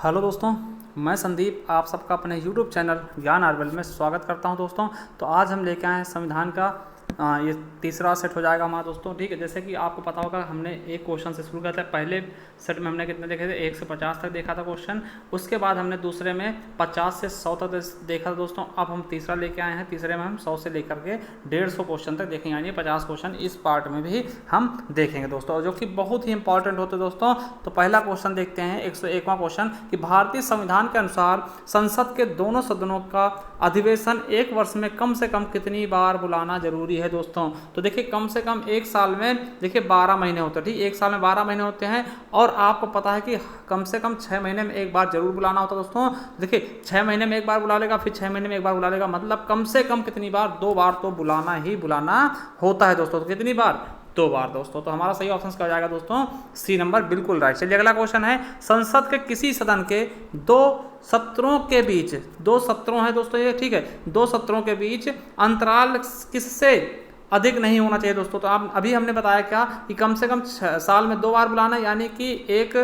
Hello दोस्तों, मैं संदीप आप सबका अपने YouTube चैनल ज्ञान आर्वल में स्वागत करता हूं दोस्तों। तो आज हम लेके आए हैं संविधान का ये तीसरा सेट हो जाएगा हमारा दोस्तों। ठीक है, जैसे कि आपको पता होगा हमने एक क्वेश्चन से शुरू किया था। पहले सेट में हमने कितने देखे थे, 1 से 50 तक देखा था क्वेश्चन। उसके बाद हमने दूसरे में 50 से 100 तक देखा था दोस्तों। अब हम तीसरा लेके आए हैं, तीसरे में हम 100 से लेकर के 150 क्वेश्चन तक देखेंगे, यानी 50 क्वेश्चन इस पार्ट में भी हम देखेंगे दोस्तों, जो कि बहुत ही इंपॉर्टेंट होते हैं दोस्तों। तो पहला क्वेश्चन देखते हैं, 101वां क्वेश्चन कि भारतीय संविधान के अनुसार संसद के दोनों सदनों का अधिवेशन एक वर्ष में कम से कम कितनी बार बुलाना जरूरी है दोस्तों। तो देखिए, कम से कम एक साल में देखिए 12 महीने होते हैं। ठीक, एक साल में 12 महीने होते हैं और आपको पता है कि कम से कम 6 महीने में एक बार जरूर बुलाना होता है दोस्तों। देखिए, 6 महीने में एक बार बुला लेगा, फिर 6 महीने में एक बार बुला लेगा, मतलब कम से कम कितनी बार, 2 बार तो बुलाना ही बुलाना होता है दोस्तों। तो कितनी बार, 2 बार दोस्तों। तो हमारा सही ऑप्शन क्या हो जाएगा दोस्तों, सी नंबर, बिल्कुल राइट। चलिए अगला क्वेश्चन है, संसद के किसी सदन के 2 सत्रों के बीच, 2 सत्रों है दोस्तों ये, ठीक है, 2 सत्रों के बीच अंतराल किससे अधिक नहीं होना चाहिए दोस्तों। तो आप अभी हमने बताया क्या कि कम से कम साल में 2 बार बुलाना, यानी कि एक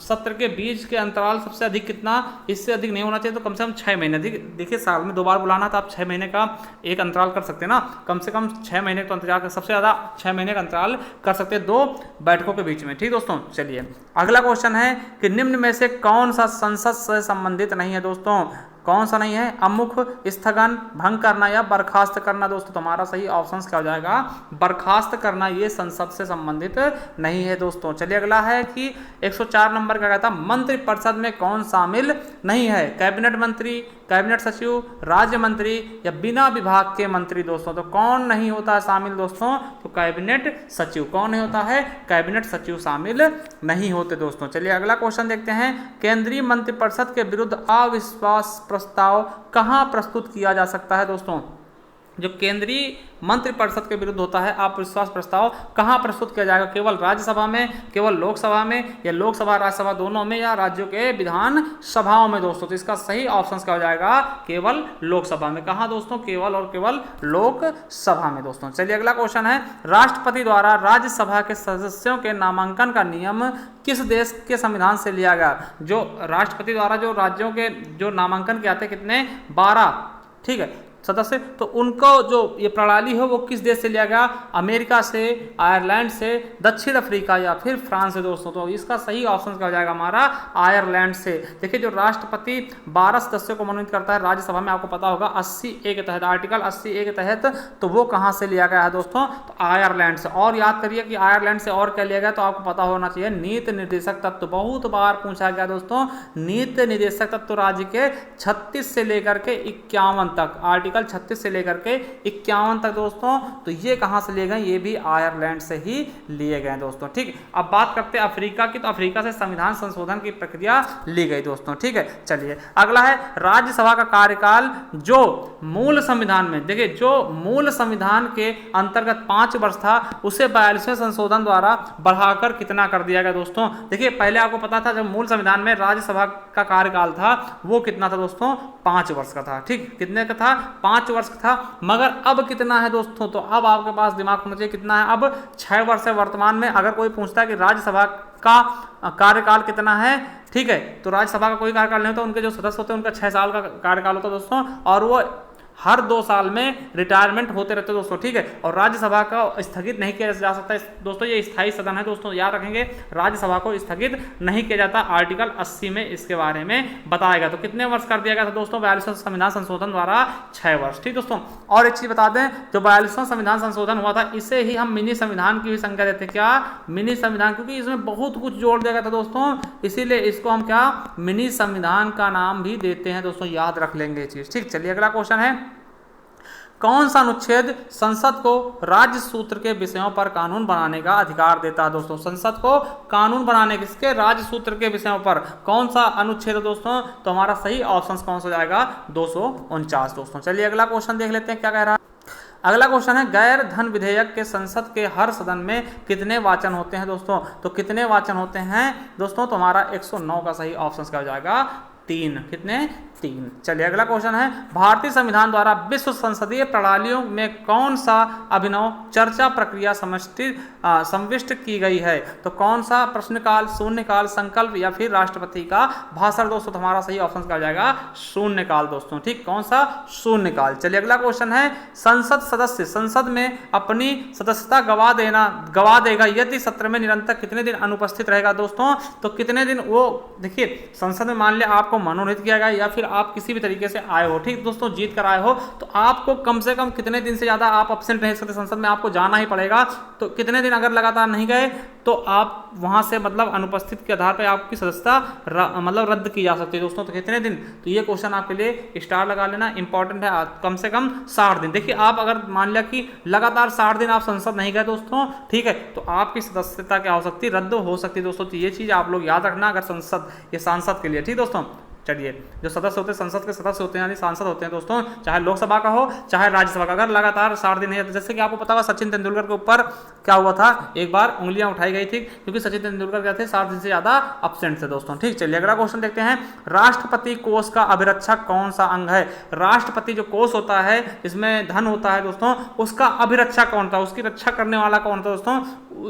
सत्र के बीच के अंतराल सबसे अधिक कितना, इससे अधिक नहीं होना चाहिए। तो कम से कम 6 महीने, देखिए साल में 2 बार बुलाना, तो आप 6 महीने का एक अंतराल कर सकते हैं ना, कम से कम 6 महीने का अंतराल कर, सबसे ज़्यादा 6 महीने का अंतराल कर सकते हैं 2 बैठकों के बीच में। ठीक दोस्तों, चलिए अगला क्वेश्चन है कि निम्न में से कौन सा संसद से संबंधित नहीं है दोस्तों। कौन सा नहीं है, अमुख, स्थगन, भंग करना या बर्खास्त करना दोस्तों। तो हमारा सही ऑप्शन क्या हो जाएगा, बर्खास्त करना, ये संसद से संबंधित नहीं है दोस्तों। चलिए अगला है कि 104 नंबर का कहता, मंत्रिपरिषद में कौन शामिल नहीं है, कैबिनेट मंत्री, कैबिनेट सचिव, राज्य मंत्री या बिना विभाग के मंत्री दोस्तों। तो कौन नहीं होता है शामिल दोस्तों, तो कैबिनेट सचिव। कौन नहीं होता है, कैबिनेट सचिव शामिल नहीं होते दोस्तों। चलिए अगला क्वेश्चन देखते हैं, केंद्रीय मंत्रिपरिषद के विरुद्ध अविश्वास प्रस्ताव कहां प्रस्तुत किया जा सकता है दोस्तों। जो केंद्रीय मंत्रिपरिषद के विरुद्ध होता है अविश्वास प्रस्ताव, कहां प्रस्तुत किया जाएगा, केवल राज्यसभा में, केवल लोकसभा में, या लोकसभा राज्यसभा दोनों में, या राज्यों के विधान सभाओं में दोस्तों। तो इसका सही ऑप्शन क्या हो जाएगा, केवल लोकसभा में। कहां दोस्तों, केवल और केवल लोकसभा में दोस्तों। चलिए अगला क्वेश्चन है, राष्ट्रपति द्वारा राज्यसभा के सदस्यों के नामांकन का नियम किस देश के संविधान से लिया गया। जो राष्ट्रपति द्वारा जो राज्यों के जो नामांकन किए जाते हैं, कितने, 12, ठीक है, सदस्य, तो उनको जो ये प्रणाली है वो किस देश से लिया गया, अमेरिका से, आयरलैंड से, दक्षिण अफ्रीका या फिर फ्रांस से दोस्तों। तो इसका सही ऑप्शन क्या हो जाएगा हमारा, आयरलैंड से। देखिए, जो राष्ट्रपति 12 सदस्यों को मनोनीत करता है राज्यसभा में, आपको पता होगा 80A के तहत, आर्टिकल 80A के तहत, तो वो कहाँ से लिया गया है दोस्तों, तो आयरलैंड से। और याद करिए कि आयरलैंड से और क्या लिया गया, तो आपको पता होना चाहिए नीति निर्देशक तत्व, बहुत बार पूछा गया दोस्तों। नीति निर्देशक तत्व राज्य के 36 से लेकर के 51 तक, आर्टिकल 36 से लेकर के 51 तक दोस्तों। तो ये कहां से लिए गए, ये भी आयरलैंड से ही लिए गए दोस्तों। ठीक, अब बात करते हैं अफ्रीका की। तो अफ्रीका से संविधान संशोधन की प्रक्रिया ली गई दोस्तों। ठीक है, चलिए अगला है, राज्यसभा का कार्यकाल जो मूल संविधान में, देखिए जो मूल संविधान के अंतर्गत 5 वर्ष था, उसे 42वें संशोधन द्वारा बढ़ाकर कितना कर दिया गया दोस्तों। देखिए, पहले आपको पता था जब मूल संविधान में राज्यसभा का कार्यकाल था वो कितना था दोस्तों, 5 वर्ष का था। ठीक, कितने का था, 5 वर्ष का था। मगर अब कितना है दोस्तों, तो अब आपके पास दिमाग होना चाहिए कितना है, अब 6 वर्ष है वर्तमान में। अगर कोई पूछता है कि राज्यसभा का कार्यकाल कितना है, ठीक है, तो राज्यसभा का कोई कार्यकाल नहीं होता, उनके जो सदस्य होते हैं उनका 6 साल का कार्यकाल होता है दोस्तों, और वो हर 2 साल में रिटायरमेंट होते रहते हैं दोस्तों। ठीक है, और राज्यसभा का स्थगित नहीं किया जा सकता दोस्तों, ये स्थायी सदन है दोस्तों, याद रखेंगे, राज्यसभा को स्थगित नहीं किया जाता। आर्टिकल 80 में इसके बारे में बताया गया। तो कितने वर्ष कर दिया गया था दोस्तों, 42वां संविधान संशोधन द्वारा 6 वर्ष। ठीक दोस्तों, और एक चीज बता दें, जो 42वां संविधान संशोधन हुआ था, इसे ही हम मिनी संविधान की भी संज्ञा देते हैं। क्या, मिनी संविधान, क्योंकि इसमें बहुत कुछ जोड़ दिया गया था दोस्तों, इसीलिए इसको हम क्या, मिनी संविधान का नाम भी देते हैं दोस्तों, याद रख लेंगे ये चीज। ठीक, चलिए अगला क्वेश्चन है, कौन सा अनुच्छेद संसद को राज्य सूत्र के विषयों पर कानून बनाने का अधिकार देता है दोस्तों। संसद को कानून बनाने किसके, राज्य सूत्र के विषयों पर कौन सा अनुच्छेद है दोस्तों। तो हमारा सही ऑप्शन कौन सा जाएगा, 249 दोस्तों। चलिए अगला क्वेश्चन देख लेते हैं क्या कह रहा है। अगला क्वेश्चन है, गैर धन विधेयक के संसद के हर सदन में कितने वाचन होते हैं दोस्तों। तो कितने वाचन होते हैं दोस्तों, तो हमारा 109 का सही ऑप्शन क्या हो जाएगा, 3। कितने? 3। चलिए अगला क्वेश्चन है, भारतीय संविधान द्वारा विश्व संसदीय प्रणालियों में कौन सा अभिनव चर्चा प्रक्रिया संविष्ट की गई है? तो कौन सा? प्रश्नकाल, शून्यकाल, संकल्प या फिर राष्ट्रपति का भाषण दोस्तों। तो हमारा सही ऑप्शन क्या हो जाएगा? शून्यकाल दोस्तों। ठीक, कौन सा? शून्यकाल। चलिए अगला क्वेश्चन है, संसद सदस्य संसद में अपनी सदस्यता गवा देगा यदि सत्र में निरंतर कितने दिन अनुपस्थित रहेगा दोस्तों। तो कितने दिन वो, देखिए संसद में मान लिया आपको मनोनीत किया गया या फिर आप किसी भी तरीके से आए हो, ठीक दोस्तों, जीत कर आए हो, तो आपको कम से कम कितने दिन से ज्यादा आप अब्सेंट रह सकते, संसद में आपको जाना ही पड़ेगा। तो कितने दिन अगर लगातार नहीं गए तो आप वहां से मतलब अनुपस्थित के आधार पर आपकी सदस्यता मतलब रद्द की जा सकती है दोस्तों। तो कितने दिन? तो ये क्वेश्चन आपके लिए स्टार लगा लेना, इंपॉर्टेंट है। कम से कम 60 दिन। देखिए आप अगर मान लिया कि लगातार 60 दिन आप संसद नहीं गए दोस्तों, ठीक है, तो आपकी सदस्यता क्या हो सकती है? रद्द हो सकती है दोस्तों। तो ये चीज आप लोग याद रखना अगर ये सांसद के लिए, ठीक दोस्तों। चलिए, जो सदस्य होते हैं, संसद के सदस्य होते हैं यानी सांसद होते हैं दोस्तों, चाहे लोकसभा का हो चाहे राज्यसभा का, अगर लगातार 60 दिन है, तो जैसे कि आपको पता होगा सचिन तेंदुलकर के ऊपर क्या हुआ था, एक बार उंगलियां उठाई गई थी क्योंकि सचिन तेंदुलकर क्या थे, 60 दिन से ज्यादा अब्सेंट थे दोस्तों। ठीक, चलिए अगला क्वेश्चन देखते हैं, राष्ट्रपति कोष का अभिरक्षक कौन सा अंग है? राष्ट्रपति जो कोष होता है, इसमें धन होता है दोस्तों, उसका अभिरक्षक कौन था, उसकी रक्षा करने वाला कौन था दोस्तों?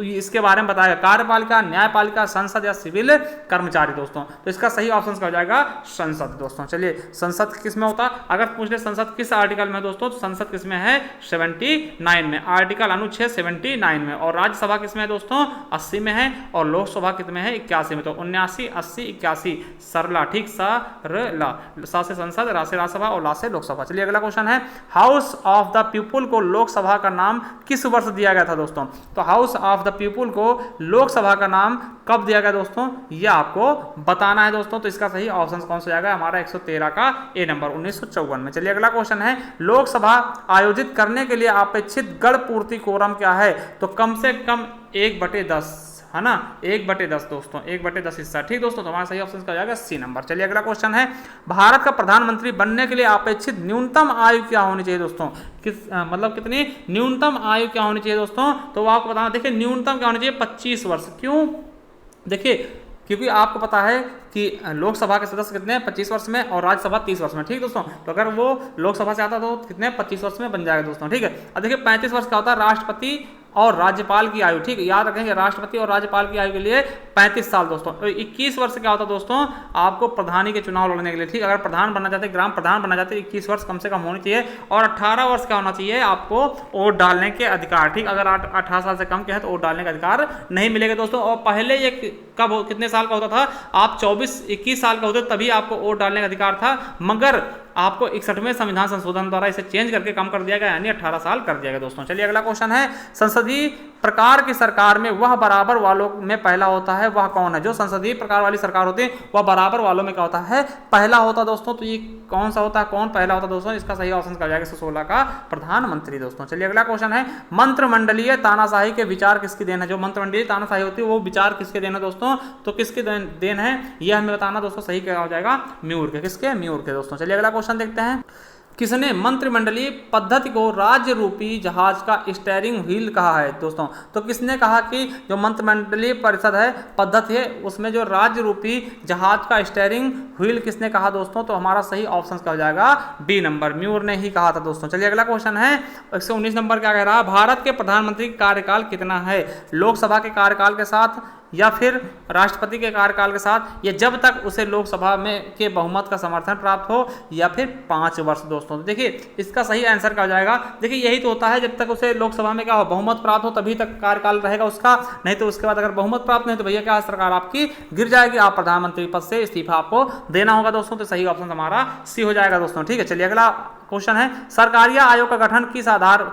इसके बारे में बताया, कार्यपालिका, न्यायपालिका, संसद या सिविल कर्मचारी दोस्तों। तो इसका सही ऑप्शन क्या हो जाएगा? संसद दोस्तों। चलिए, संसद किस में होता है? अगर पूछ ले संसद किस आर्टिकल में दोस्तों, तो संसद किस में है? 79 में, आर्टिकल अनुच्छेद 79 में। और राज्यसभा किस में है दोस्तों? 80 में है। और लोकसभा किस में है? 81 में। तो 79, 80, 81 सरला, ठीक, सरला, सा से संसद, रा से राज्यसभा और ला से लोकसभा। चलिए अगला क्वेश्चन है, हाउस ऑफ द पीपुल को लोकसभा का नाम किस वर्ष दिया गया था दोस्तों? तो हाउस ऑफ द पीपुल को लोकसभा का नाम कब दिया गया दोस्तों, यह आपको बताना है दोस्तों। तो इसका सही ऑप्शन कौन सा जाएगा? हमारा 113 का ए नंबर, 1954 में। चलिए अगला क्वेश्चन है, लोकसभा आयोजित करने के लिए अपेक्षित गण पूर्ति कोरम क्या है? तो कम से कम 1/10 है ना, 1/10 दोस्तों, 1/10 हिस्सा। ठीक दोस्तों, तो हमारा सही ऑप्शन का जाएगा सी नंबर। चलिए अगला क्वेश्चन है, भारत का प्रधानमंत्री बनने के लिए अपेक्षित न्यूनतम आयु क्या होनी चाहिए दोस्तों? मतलब कितनी न्यूनतम आयु क्या होनी चाहिए दोस्तों? तो वो आपको बताना। देखिए न्यूनतम क्या होनी चाहिए? 25 वर्ष। क्यों? देखिए क्योंकि आपको पता है कि लोकसभा के सदस्य कितने हैं? 25 वर्ष में, और राज्यसभा 30 वर्ष में। ठीक दोस्तों, तो अगर वो लोकसभा से आता तो कितने? 25 वर्ष में बन जाएगा दोस्तों। ठीक है, अब देखिए 35 वर्ष क्या होता है? राष्ट्रपति और राज्यपाल की आयु। ठीक, याद रखेंगे, राष्ट्रपति और राज्यपाल की आयु के लिए 35 साल दोस्तों। तो 21 वर्ष क्या होता है दोस्तों? आपको प्रधानी के चुनाव लड़ने के लिए। ठीक, अगर प्रधान बनना चाहते, ग्राम प्रधान बनना चाहते, 21 वर्ष कम से कम होनी चाहिए। और 18 वर्ष क्या होना चाहिए? आपको वोट डालने के अधिकार। ठीक, अगर 18 साल से कम के हैं तो वोट डालने का अधिकार नहीं मिलेगा दोस्तों। और पहले ये कब, कितने साल का होता था? आप 21 साल का होते तभी आपको वोट डालने का अधिकार था, मगर आपको 61वें संविधान संशोधन द्वारा इसे चेंज करके कम कर दिया गया, यानी 18 साल कर दिया गया दोस्तों। चलिए अगला क्वेश्चन है, संसदीय प्रकार की सरकार में वह बराबर वालों में पहला होता है, वह कौन है? जो संसदीय प्रकार वाली सरकार होती है वह बराबर वालों में क्या होता है? पहला होता दोस्तों। तो ये कौन सा होता है? कौन पहला होता दोस्तों? इसका सही ऑप्शन क्या जाएगा? 116 का प्रधानमंत्री दोस्तों। चलिए अगला क्वेश्चन है, मंत्रिमंडलीय तानाशाही के विचार किसकी देन है? जो मंत्रिमंडलीय तानाशाही होती है वो विचार किसके देन है दोस्तों? तो किसके देन है यह हमें बताना दोस्तों। सही क्या हो जाएगा? म्यूर के। किसके? म्यूर के दोस्तों। चलिए अगला क्वेश्चन देखते हैं, किसने मंत्रिमंडलीय पद्धति को राज्य रूपी जहाज का स्टीयरिंग व्हील कहा है दोस्तों? तो किसने कहा कि जो मंत्रिमंडलीय परिषद है, पद्धति है, उसमें जो राज्य रूपी जहाज का स्टीयरिंग व्हील किसने कहा दोस्तों? तो हमारा सही ऑप्शन क्या हो जाएगा? बी नंबर, म्यूर ने ही कहा था दोस्तों। चलिए अगला क्वेश्चन है, 119 नंबर क्या कह रहा है, भारत के प्रधानमंत्री का कार्यकाल कितना है? लोकसभा के कार्यकाल के साथ या फिर राष्ट्रपति के कार्यकाल के साथ, या जब तक उसे लोकसभा में के बहुमत का समर्थन प्राप्त हो, या फिर 5 वर्ष दोस्तों। तो देखिए इसका सही आंसर क्या हो जाएगा? देखिए यही तो होता है, जब तक उसे लोकसभा में क्या हो, बहुमत प्राप्त हो, तभी तक कार्यकाल रहेगा उसका। नहीं तो उसके बाद अगर बहुमत प्राप्त नहीं तो भैया क्या, सरकार आपकी गिर जाएगी, आप प्रधानमंत्री पद से इस्तीफा आपको देना होगा दोस्तों। तो सही ऑप्शन हमारा सी हो जाएगा दोस्तों। ठीक है, चलिए अगला क्वेश्चन है, सरकारिया आयोग का गठन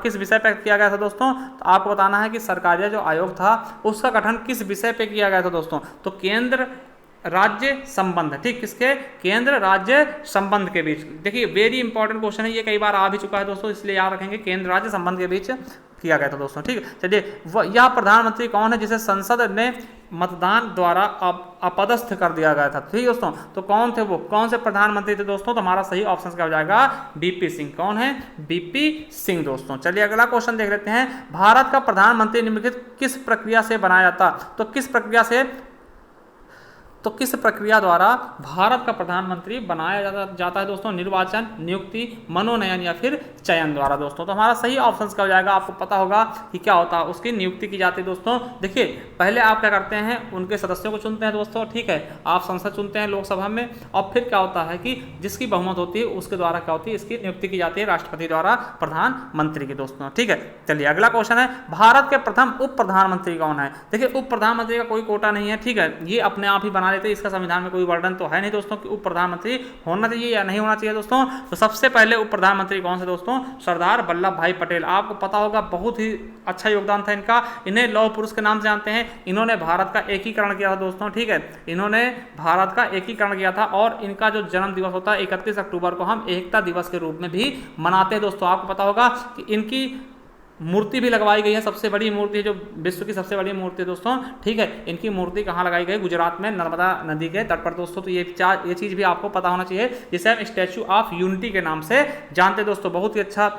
किस विषय पर किया गया था दोस्तों? तो आपको बताना है कि सरकारिया जो आयोग था उसका गठन किस विषय पे किया गया था दोस्तों? तो केंद्र राज्य संबंध। ठीक, किसके? केंद्र राज्य संबंध के बीच। देखिए वेरी इंपॉर्टेंट क्वेश्चन है, ये कई बार आ भी चुका है दोस्तों, इसलिए याद रखेंगे, केंद्र राज्य संबंध के बीच किया गया था दोस्तों। ठीक है, चलिए यह प्रधानमंत्री कौन है जिसे संसद ने मतदान द्वारा अपदस्थ कर दिया गया था? ठीक दोस्तों, तो कौन थे वो, कौन से प्रधानमंत्री थे दोस्तों? तो हमारा सही ऑप्शन क्या हो जाएगा? बीपी सिंह। कौन है? बीपी सिंह दोस्तों। चलिए अगला क्वेश्चन देख लेते हैं, भारत का प्रधानमंत्री निम्नलिखित किस प्रक्रिया से बनाया जाता? तो किस प्रक्रिया से? तो किस प्रक्रिया द्वारा भारत का प्रधानमंत्री बनाया जाता है दोस्तों? निर्वाचन, नियुक्ति, मनोनयन या फिर चयन द्वारा दोस्तों। तो हमारा सही ऑप्शन क्या हो जाएगा? आपको पता होगा कि क्या होता है, उसकी नियुक्ति की जाती है दोस्तों। देखिए पहले आप क्या करते हैं, उनके सदस्यों को चुनते हैं दोस्तों, ठीक है, आप संसद चुनते हैं लोकसभा में, और फिर क्या होता है कि जिसकी बहुमत होती है उसके द्वारा क्या होती है, इसकी नियुक्ति की जाती है राष्ट्रपति द्वारा प्रधानमंत्री की दोस्तों, ठीक है। चलिए अगला क्वेश्चन है, भारत के प्रथम उप प्रधानमंत्री कौन है? देखिए उप प्रधानमंत्री का कोई कोटा नहीं है, ठीक है, ये अपने आप ही बना लेते हैं, इसका संविधान में कोई वर्णन तो है नहीं दोस्तों कि उप प्रधानमंत्री होना चाहिए या नहीं होना चाहिए दोस्तों। तो सबसे पहले उप प्रधानमंत्री कौन से दोस्तों? सरदार वल्लभ भाई पटेल। आपको पता होगा बहुत ही अच्छा योगदान था इनका, इन्हें लौह पुरुष के नाम से जानते हैं। इन्होंने भारत का एकीकरण किया था दोस्तों, ठीक है, इन्होंने भारत का एकीकरण किया था, और इनका जो जन्म दिवस होता है 31 अक्टूबर को हम एकता दिवस के रूप में भी मनाते हैं दोस्तों। आपको पता होगा कि इनकी मूर्ति भी लगवाई गई है, सबसे बड़ी मूर्ति जो विश्व की सबसे बड़ी मूर्ति है दोस्तों, ठीक है, इनकी मूर्ति कहाँ लगाई गई? गुजरात में नर्मदा नदी के तट पर दोस्तों। तो ये चीज़ भी आपको पता होना चाहिए, जिसे हम स्टैच्यू ऑफ यूनिटी के नाम से जानते हैं दोस्तों। बहुत ही अच्छा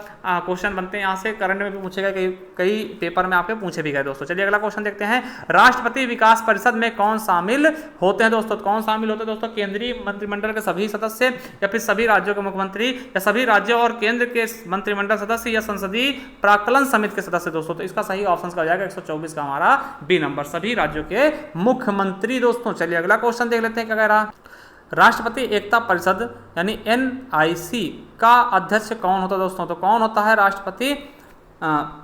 क्वेश्चन बनते हैं यहाँ से, करंट में भी पूछे गए, कई पेपर में आपके पूछे भी गए दोस्तों। चलिए अगला क्वेश्चन देखते हैं, राष्ट्रपति विकास परिषद में कौन शामिल होते हैं दोस्तों? कौन शामिल होते हैं दोस्तों? केंद्रीय मंत्रिमंडल के सभी सदस्य, या फिर सभी राज्यों के मुख्यमंत्री, या सभी राज्यों और केंद्र के मंत्रिमंडल सदस्य, या संसदीय प्राक्कलन समिति के सदस्य दोस्तों। तो इसका सही ऑप्शन क्या हो जाएगा? 124 का हमारा बी नंबर, सभी राज्यों के मुख्यमंत्री दोस्तों। चलिए अगला क्वेश्चन देख लेते हैं, क्या कह रहा, राष्ट्रपति एकता परिषद यानी NIC का अध्यक्ष कौन होता है दोस्तों? तो कौन होता है राष्ट्रपति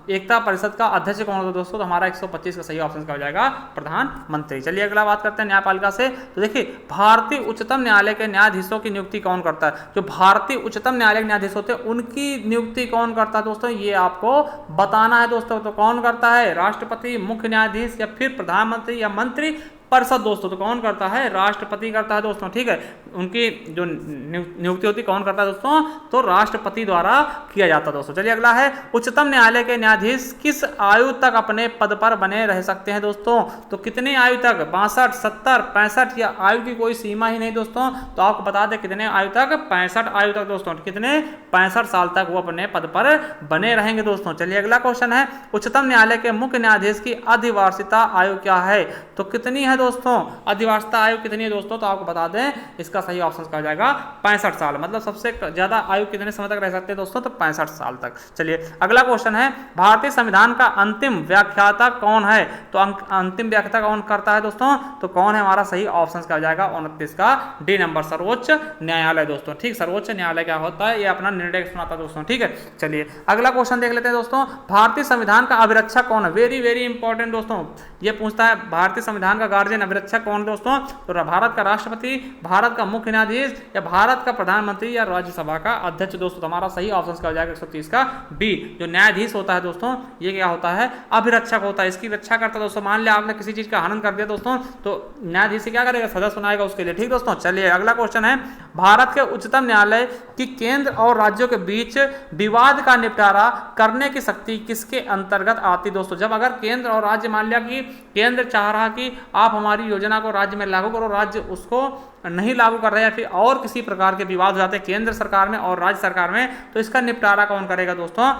एकता परिषद का अध्यक्ष कौन होता है दोस्तों? तो हमारा 125 का सही ऑप्शन क्या हो जाएगा? प्रधानमंत्री। चलिए अगला बात करते हैं न्यायपालिका से। तो देखिए भारतीय उच्चतम न्यायालय के न्यायाधीशों की नियुक्ति कौन करता है? जो भारतीय उच्चतम न्यायालय के न्यायाधीश होते हैं उनकी नियुक्ति कौन करता है दोस्तों? ये आपको बताना है दोस्तों। तो कौन करता है? राष्ट्रपति, मुख्य न्यायाधीश, या फिर प्रधानमंत्री, या मंत्री परिषद दोस्तों। तो कौन करता है? राष्ट्रपति करता है दोस्तों, ठीक है। उनकी जो नियुक्ति होती कौन करता है दोस्तों? तो राष्ट्रपति द्वारा किया जाता है दोस्तों। चलिए अगला है, उच्चतम न्यायालय के न्यायाधीश किस आयु तक अपने पद पर बने रह सकते हैं दोस्तों? तो कितने आयु तक? 62, 70, 65, या आयु की कोई सीमा ही नहीं दोस्तों। तो आपको बता दें कितने आयु तक? 65 आयु तक दोस्तों। कितने? 65 साल तक वो अपने पद पर बने रहेंगे दोस्तों। चलिए अगला क्वेश्चन है, उच्चतम न्यायालय के मुख्य न्यायाधीश की अधिवार्षिता आयु क्या है? तो कितनी है दोस्तों? अधिवार्षिता आयु कितनी है दोस्तों? तो आपको बता दें इसका सही ऑप्शन क्या हो जाएगा? 65 साल। मतलब सबसे ज्यादा आयु कितने समय तक रह सकते हैं दोस्तों? तो 65 साल तक। चलिए अगला क्वेश्चन है, भारतीय संविधान का अंतिम व्याख्याता कौन है? तो अंतिम व्याख्याता कौन करता है दोस्तों? तो कौन है? हमारा सही ऑप्शन क्या हो जाएगा? 29 का डी नंबर, सर्वोच्च न्यायालय दोस्तों, ठीक। सर्वोच्च न्यायालय क्या होता है? ये अपना निर्णय सुनाता है दोस्तों, ठीक है। चलिए अगला क्वेश्चन देख लेते हैं दोस्तों, भारतीय संविधान का अभिरक्षक कौन है? वेरी वेरी इंपॉर्टेंट दोस्तों, ये पूछता है भारतीय संविधान का गार्जियन अभिरक्षक कौन दोस्तों? तो भारत का राष्ट्रपति, भारत का मुख्य न्यायाधीश, या भारत का प्रधानमंत्री, या राज्यसभा का अध्यक्ष दोस्तों। तो हमारा सही ऑप्शन क्या हो जाएगा? 130 का बी। जो न्यायाधीश होता है दोस्तों, ये क्या होता है? अभिरक्षक होता है, इसकी रक्षा करता है दोस्तों। मान लिया आपने किसी चीज का हनन कर दिया दोस्तों, तो न्यायाधीश क्या करेगा? सजा सुनाएगा उसके लिए, ठीक दोस्तों। चलिए अगला क्वेश्चन है, भारत के उच्चतम न्यायालय की केंद्र और राज्यों के बीच विवाद का निपटारा करने की शक्ति किसके अंतर्गत आती दोस्तों? जब अगर केंद्र और राज्य, मान लिया कि केंद्र चाह रहा कि आप हमारी योजना को राज्य में लागू करो, राज्य उसको नहीं लागू कर रहे हैं, फिर और किसी प्रकार के विवाद हो जाते हैं केंद्र सरकार में और राज्य सरकार में, तो इसका निपटारा कौन करेगा दोस्तों?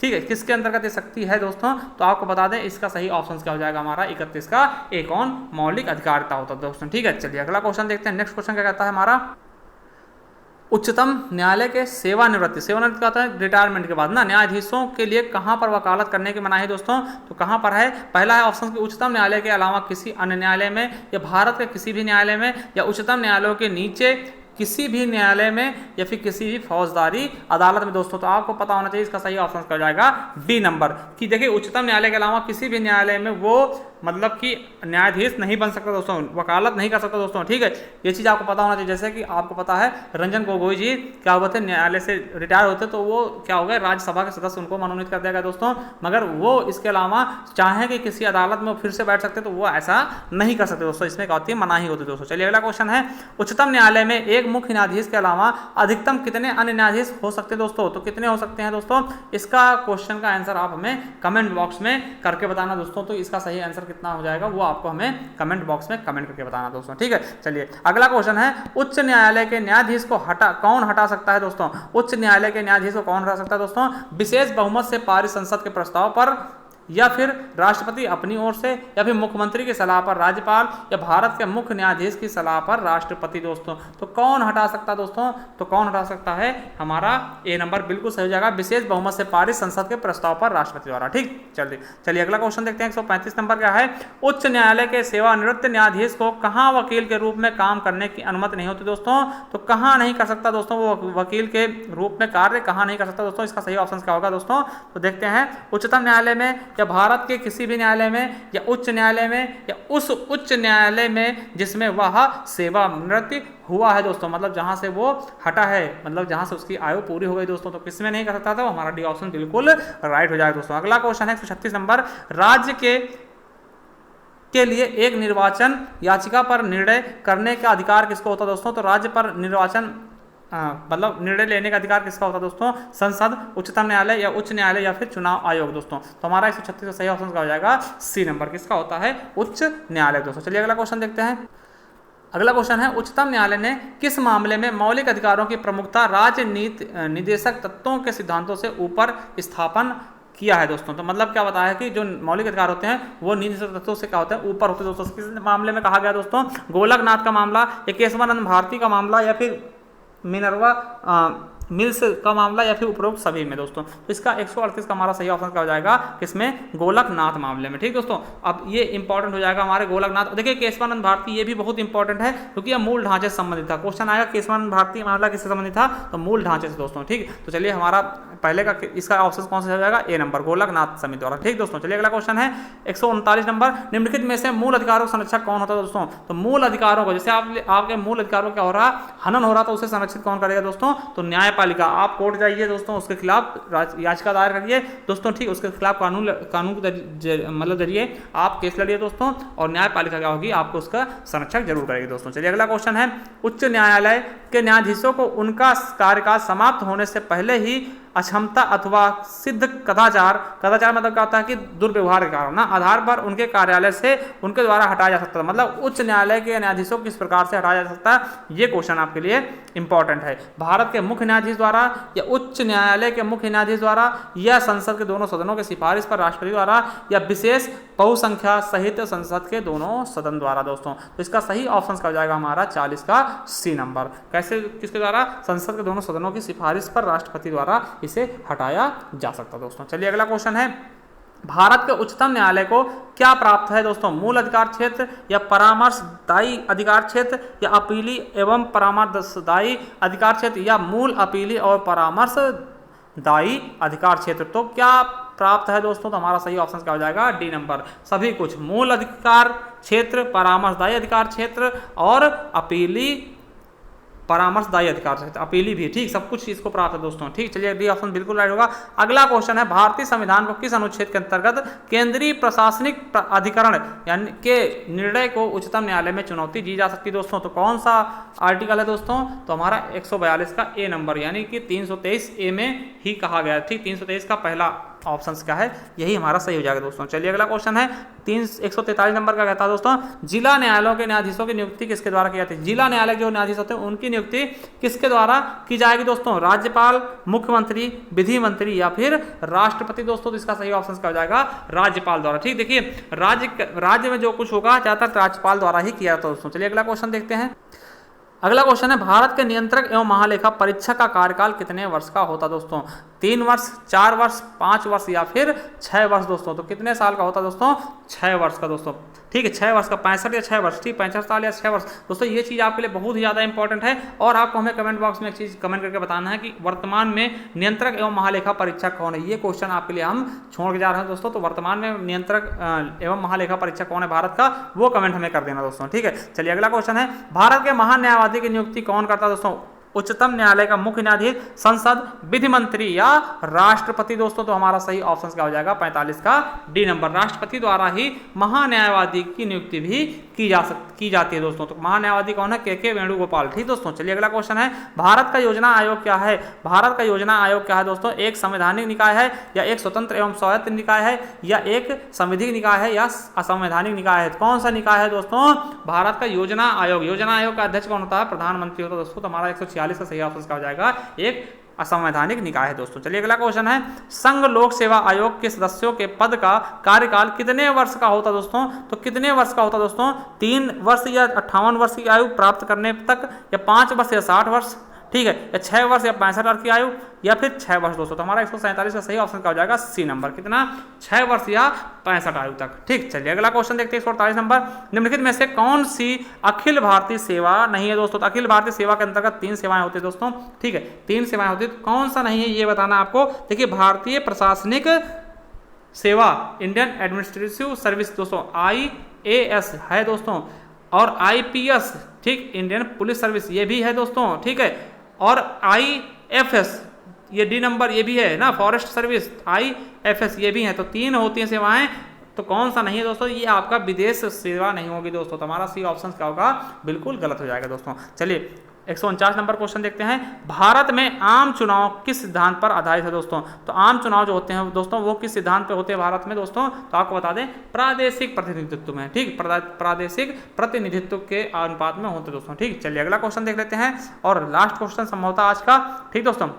ठीक है, किसके अंतर्गत ये शक्ति है दोस्तों? तो आपको बता दें इसका सही ऑप्शन क्या हो जाएगा? हमारा 31 का ए। कौन? मौलिक अधिकारिता होता है दोस्तों, ठीक है। चलिए अगला क्वेश्चन देखते हैं। नेक्स्ट क्वेश्चन क्या कहता है हमारा, उच्चतम न्यायालय के सेवानिवृत्ति का होता है रिटायरमेंट के बाद ना, न्यायाधीशों के लिए कहां पर वकालत करने की मनाही दोस्तों? तो कहां पर है? पहला है ऑप्शन कि उच्चतम न्यायालय के अलावा किसी अन्य न्यायालय में, या भारत के किसी भी न्यायालय में, या उच्चतम न्यायालयों के नीचे किसी भी न्यायालय में, या फिर किसी भी फौजदारी अदालत में दोस्तों। तो आपको पता होना चाहिए इसका सही ऑप्शन क्या हो जाएगा? बी नंबर, कि देखिए उच्चतम न्यायालय के अलावा किसी भी न्यायालय में वो मतलब कि न्यायाधीश नहीं बन सकता दोस्तों, वकालत नहीं कर सकता दोस्तों, ठीक है। ये चीज़ आपको पता होना चाहिए। जैसे कि आपको पता है रंजन गोगोई जी क्या हुए थे, न्यायालय से रिटायर होते, तो वो क्या हो गए? राज्यसभा के सदस्य उनको मनोनीत कर दिया गया दोस्तों। मगर वो इसके अलावा चाहे कि किसी अदालत में फिर से बैठ सकते, तो वो ऐसा नहीं कर सकते दोस्तों, इसमें क्या होती है? मनाही होती है दोस्तों। चलिए अगला क्वेश्चन है, उच्चतम न्यायालय में एक मुख्य न्यायाधीश के अलावा अधिकतम कितने अन्य न्यायाधीश हो सकते हैं दोस्तों? तो कितने हो सकते हैं दोस्तों? इसका क्वेश्चन का आंसर आप हमें कमेंट बॉक्स में करके बताना दोस्तों। तो इसका सही आंसर कितना हो जाएगा वो आपको हमें कमेंट बॉक्स में कमेंट करके बताना दोस्तों, ठीक है। चलिए अगला क्वेश्चन है, उच्च न्यायालय के न्यायाधीश को कौन हटा सकता है दोस्तों? उच्च न्यायालय के न्यायाधीश को कौन हटा सकता है दोस्तों? विशेष बहुमत से पारित संसद के प्रस्ताव पर या फिर राष्ट्रपति अपनी ओर से, या फिर मुख्यमंत्री की सलाह पर राज्यपाल, या भारत के मुख्य न्यायाधीश की सलाह पर राष्ट्रपति दोस्तों। तो कौन हटा सकता है दोस्तों? तो कौन हटा सकता है? हमारा ए नंबर बिल्कुल सही हो जाएगा, विशेष बहुमत से पारित संसद के प्रस्ताव पर राष्ट्रपति द्वारा। ठीक, चलिए अगला क्वेश्चन देखते हैं। 135 नंबर क्या है? उच्च न्यायालय के सेवानिवृत्त न्यायाधीश को कहां वकील के रूप में काम करने की अनुमति नहीं होती दोस्तों? तो कहां नहीं कर सकता दोस्तों वो वकील के रूप में कार्य कहां नहीं कर सकता दोस्तों? इसका सही ऑप्शन क्या होगा दोस्तों? तो देखते हैं, उच्चतम न्यायालय में, या भारत के किसी भी न्यायालय में, या उच्च न्यायालय में, या उस उच्च न्यायालय में जिसमें वह सेवानिवृत्त हुआ है दोस्तों, मतलब जहां से वो हटा है, मतलब जहां से उसकी आयु पूरी हो गई दोस्तों। तो किसमें नहीं कर सकता था? हमारा डी ऑप्शन बिल्कुल राइट हो जाएगा दोस्तों। अगला क्वेश्चन है 136 नंबर, राज्य के लिए एक निर्वाचन याचिका पर निर्णय करने का अधिकार किसको होता है दोस्तों? तो राज्य पर निर्वाचन मतलब निर्णय लेने का अधिकार किसका होता है दोस्तों? संसद, उच्चतम न्यायालय, या उच्च न्यायालय, या फिर चुनाव आयोग दोस्तों। तो हमारा 136 का सही ऑप्शन क्या हो जाएगा? C number. किसका होता है? उच्च न्यायालय दोस्तों। चलिए अगला क्वेश्चन देखते हैं। अगला क्वेश्चन है, उच्चतम न्यायालय ने किस मामले में मौलिक अधिकारों की प्रमुखता राज्य नीति निदेशक तत्वों के सिद्धांतों से ऊपर स्थापन किया है दोस्तों? तो मतलब क्या बताया कि जो मौलिक अधिकार होते हैं वो निदेशक तत्वों से क्या होते हैं? ऊपर होते हैं दोस्तों। किस मामले में कहा गया दोस्तों? गोलकनाथ का मामला, या केशवानंद भारती का मामला, या फिर मिनर्वा मिल्स का मामला, या फिर उपरोक्त सभी में दोस्तों। तो इसका 138 का हमारा सही ऑप्शन क्या हो जाएगा? किसमें? गोलकनाथ मामले में। ठीक दोस्तों, अब ये इंपॉर्टेंट हो जाएगा हमारे गोलकनाथ। देखिए केशवानंद भारती ये भी बहुत इंपॉर्टेंट है क्योंकि यह मूल ढांचे से संबंधित था। क्वेश्चन आएगा केशवानंद भारती मामला किससे संबंधित था? तो मूल ढांचे से दोस्तों। ठीक, तो चलिए हमारा पहले का इसका ऑप्शन कौन सा हो जाएगा? ए नंबर, गोलकनाथ समिति द्वारा। ठीक दोस्तों, चलिए अगला क्वेश्चन है 139 नंबर, निम्नलिखित में से मूल अधिकारों का संरक्षक कौन होता है दोस्तों? तो मूल अधिकारों को, जैसे आपके मूल अधिकारों क्या हो रहा, हनन हो रहा, तो उसे संरक्षित कौन करेगा दोस्तों? तो न्यायपालिका। आप कोर्ट जाइए दोस्तों, उसके खिलाफ याचिका दायर करिए दोस्तों। ठीक, उसके खिलाफ कानून के मतलब जरिए आप केस लड़िए दोस्तों, और न्यायपालिका क्या होगी? आपको उसका संरक्षक जरूर करेगी दोस्तों। चलिए अगला क्वेश्चन है, उच्च न्यायालय के न्यायाधीशों को उनका कार्यकाल समाप्त होने से पहले ही अक्षमता अथवा सिद्ध कदाचार मतलब क्या होता है कि दुर्व्यवहार के कारण आधार पर उनके कार्यालय से उनके द्वारा हटाया जा सकता है। मतलब उच्च न्यायालय के न्यायाधीशों को किस प्रकार से हटाया जा सकता है, ये क्वेश्चन आपके लिए इंपॉर्टेंट है। भारत के मुख्य न्यायाधीश द्वारा, या उच्च न्यायालय के मुख्य न्यायाधीश द्वारा, या संसद के दोनों सदनों की सिफारिश पर राष्ट्रपति द्वारा, या विशेष बहुसंख्या सहित संसद के दोनों सदन द्वारा दोस्तों। तो इसका सही ऑप्शन क्या हो जाएगा हमारा? 40 का सी नंबर। कैसे, किसके द्वारा? संसद के दोनों सदनों की सिफारिश पर राष्ट्रपति द्वारा इसे हटाया जा सकता दोस्तों। चलिए अगला क्वेश्चन है, भारत के उच्चतम न्यायालय को क्या प्राप्त है दोस्तों? मूल अधिकार क्षेत्र, या परामर्शदायी अधिकार क्षेत्र, या अपीली एवं परामर्शदायी अधिकार क्षेत्र, या मूल अपीली और परामर्शदायी अधिकार क्षेत्र। तो क्या प्राप्त है दोस्तों? तो हमारा सही ऑप्शन क्या हो जाएगा? डी नंबर, सभी कुछ। मूल अधिकार क्षेत्र, परामर्शदायी अधिकार क्षेत्र, और अपीली परामर्शदायी अधिकार क्षेत्र, अपीली भी। ठीक, सब कुछ इसको प्राप्त है दोस्तों। ठीक, चलिए डी ऑप्शन बिल्कुल राइट होगा। अगला क्वेश्चन है, भारतीय संविधान को किस अनुच्छेद के अंतर्गत केंद्रीय प्रशासनिक अधिकरण यानी के निर्णय को उच्चतम न्यायालय में चुनौती दी जा सकती है दोस्तों? तो कौन सा आर्टिकल है दोस्तों? तो हमारा 142 का ए नंबर, यानी कि 323 ए में ही कहा गया। ठीक, 323 का पहला ऑप्शन क्या है? यही हमारा सही हो जाएगा दोस्तों। चलिए अगला क्वेश्चन है 143 नंबर का, कहता है दोस्तों, जिला न्यायालयों के न्यायाधीशों की नियुक्ति किसके द्वारा की जाती है? जिला न्यायालय जो न्यायाधीश होते हैं उनकी नियुक्ति किसके द्वारा की जाएगी दोस्तों? राज्यपाल, मुख्यमंत्री, विधि मंत्री, या फिर राष्ट्रपति दोस्तों। तो इसका सही ऑप्शन क्या हो जाएगा? राज्यपाल द्वारा। ठीक, देखिए राज्य में जो कुछ होगा ज्यादातर राज्यपाल द्वारा ही किया जाता है दोस्तों। चलिए अगला क्वेश्चन देखते हैं। अगला क्वेश्चन है, भारत के नियंत्रक एवं महालेखा परीक्षक का कार्यकाल कितने वर्ष का होता दोस्तों? 3 वर्ष, 4 वर्ष, 5 वर्ष, या फिर 6 वर्ष दोस्तों। तो कितने साल का होता दोस्तों? 6 वर्ष का दोस्तों। ठीक है, 6 वर्ष का, 65 या 6 वर्ष। ठीक, 65 साल या 6 वर्ष दोस्तों। ये चीज़ आपके लिए बहुत ही ज़्यादा इंपॉर्टेंट है, और आपको हमें कमेंट बॉक्स में एक चीज़ कमेंट करके बताना है कि वर्तमान में नियंत्रक एवं महालेखा परीक्षक कौन है। ये क्वेश्चन आपके लिए हम छोड़ के जा रहे हैं दोस्तों। तो वर्तमान में नियंत्रक एवं महालेखा परीक्षक कौन है भारत का, वो कमेंट हमें कर देना दोस्तों। ठीक है, चलिए अगला क्वेश्चन है, भारत के महान्यायवादी की नियुक्ति कौन करता है दोस्तों? उच्चतम न्यायालय का मुख्य न्यायाधीश, संसद, विधि मंत्री, या राष्ट्रपति दोस्तों। तो हमारा सही ऑप्शन क्या हो जाएगा? 45 का डी नंबर, राष्ट्रपति द्वारा ही महान्यायवादी की नियुक्ति भी की जाती है दोस्तों। तो महान्यायवादी कौन है? के वेणुगोपाल। ठीक दोस्तों, चलिए अगला क्वेश्चन है, भारत का योजना आयोग क्या है? भारत का योजना आयोग क्या है दोस्तों? एक संवैधानिक निकाय है, या एक स्वतंत्र एवं स्वायत्त निकाय है, या एक संविधिक निकाय है, या असंवैधानिक निकाय है? कौन सा निकाय है दोस्तों? भारत का योजना आयोग। योजना आयोग का अध्यक्ष कौन होता है? प्रधानमंत्री होता है दोस्तों। तो हमारा 146 का सही ऑप्शन क्या हो जाएगा? एक असंवैधानिक निकाय है दोस्तों। चलिए अगला क्वेश्चन है, संघ लोक सेवा आयोग के सदस्यों के पद का कार्यकाल कितने वर्ष का होता दोस्तों? तो कितने वर्ष का होता दोस्तों? 3 वर्ष या 58 वर्ष की आयु प्राप्त करने तक, या 5 वर्ष या 60 वर्ष, ठीक है, या 6 वर्ष या 65 वर्ष की आयु, या फिर 6 वर्ष दोस्तों। तो हमारा 147 का सही ऑप्शन क्या हो जाएगा? C number. कितना? 6 वर्ष या 65 आयु तक। ठीक, चलिए अगला क्वेश्चन देखते हैं 148 नंबर। निम्नलिखित में से कौन सी अखिल भारतीय सेवा नहीं है दोस्तों? तो अखिल भारतीय सेवा के अंतर्गत 3 सेवाएं होती है दोस्तों, ठीक है, 3 सेवाएं होती है। कौन सा नहीं है ये बताना आपको। देखिए, भारतीय प्रशासनिक सेवा, इंडियन एडमिनिस्ट्रेटिव सर्विस दोस्तों, IAS है दोस्तों, और IPS, ठीक, इंडियन पुलिस सर्विस, ये भी है दोस्तों, ठीक है, और IFS, ये डी नंबर, ये भी है ना, फॉरेस्ट सर्विस, IFS, ये भी है। तो 3 होती हैं सेवाएं। तो कौन सा नहीं है दोस्तों? ये आपका विदेश सेवा नहीं होगी दोस्तों। तो हमारा सी ऑप्शन क्या होगा? बिल्कुल गलत हो जाएगा दोस्तों। चलिए 149 नंबर क्वेश्चन देखते हैं। भारत में आम चुनाव किस सिद्धांत पर आधारित है दोस्तों? तो आम चुनाव जो होते हैं दोस्तों वो किस सिद्धांत पे होते हैं भारत में दोस्तों? तो आपको बता दें, प्रादेशिक प्रतिनिधित्व में, ठीक, प्रादेशिक प्रतिनिधित्व के अनुपात में होते दोस्तों। ठीक, चलिए अगला क्वेश्चन देख लेते हैं और लास्ट क्वेश्चन संभवतः आज का। ठीक दोस्तों,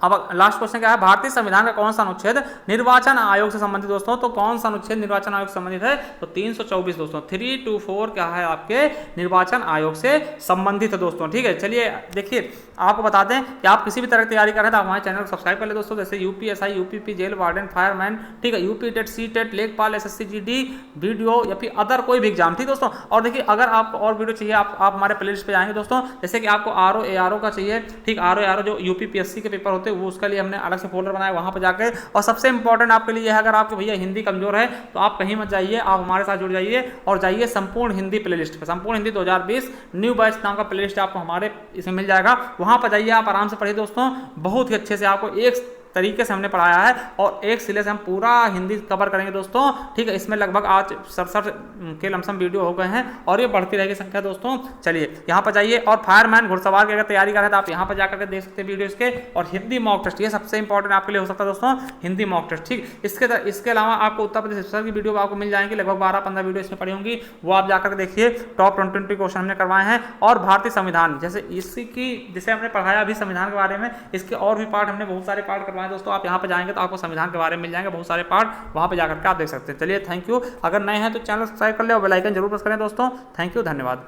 अब लास्ट क्वेश्चन क्या है? भारतीय संविधान का कौन सा अनुच्छेद निर्वाचन आयोग से संबंधित दोस्तों? तो कौन सा अनुच्छेद निर्वाचन आयोग से संबंधित है? तो 324 दोस्तों, 324 क्या है आपके निर्वाचन आयोग से संबंधित है दोस्तों। ठीक है, चलिए देखिए, आपको बता दें कि आप किसी भी तरह की तैयारी कर रहे हैं तो आप हमारे चैनल को सब्सक्राइब कर ले दोस्तों। जैसे UPSI, UPP, jail warden, fireman, ठीक है, UP टेट, सी टेट, लेखपाल, SSC GD, वीडियो या फिर अदर कोई भी एग्जाम, ठीक दोस्तों। और देखिए, अगर आपको और वीडियो चाहिए आप हमारे प्लेलिस्ट पे जाएंगे दोस्तों। जैसे कि आपको RO ARO का चाहिए, ठीक, RO ARO जो UPPSC के पेपर होते हैं वो, उसके लिए हमने अलग से फोल्डर बनाया, वहां पर जाकर। और सबसे इंपॉर्टेंट आपके लिए है, अगर आपके भैया हिंदी कमजोर है तो आप कहीं मत जाइए, आप हमारे साथ जुड़ जाइए और जाइए संपूर्ण हिंदी प्लेलिस्ट पे। संपूर्ण हिंदी 2020 न्यू बैच नाम का प्लेलिस्ट आपको हमारे इसमें मिल जाएगा, वहां पर जाइए, आप आराम से पढ़िए दोस्तों। बहुत ही अच्छे से आपको एक तरीके से हमने पढ़ाया है और एक सिले से हम पूरा हिंदी कवर करेंगे दोस्तों। ठीक है, इसमें लगभग आज 67 के लमसम वीडियो हो गए हैं और ये बढ़ती रहेगी संख्या दोस्तों। चलिए यहाँ पर जाइए, और फायरमैन घुड़सवार की अगर तैयारी कर रहे हैं तो आप यहाँ पर जाकर के देख सकते हैं वीडियो इसके। और हिंदी मॉक टेस्ट, ये सबसे इंपॉर्टेंट आपके लिए हो सकता है दोस्तों, हिंदी मॉक टेस्ट। ठीक, इसके अलावा आपको उत्तर प्रदेश स्पेशल की वीडियो आपको मिल जाएंगी, लगभग 12-15 वीडियो इसमें पड़ी होंगी, वो आप जाकर देखिए। टॉप 20 क्वेश्चन हमने करवाए हैं। और भारतीय संविधान, जैसे हमने पढ़ाया अभी संविधान के बारे में, इसके और भी पार्ट हमने बहुत सारे पार्ट करवाए दोस्तों। आप यहाँ पर जाएंगे तो आपको संविधान के बारे में मिल जाएंगे बहुत सारे पार्ट, वहां पे जाकर के आप देख सकते हैं। चलिए थैंक यू। अगर नए हैं तो चैनल सब्सक्राइब कर ले और बेल आइकन जरूर प्रेस करें दोस्तों। थैंक यू, धन्यवाद।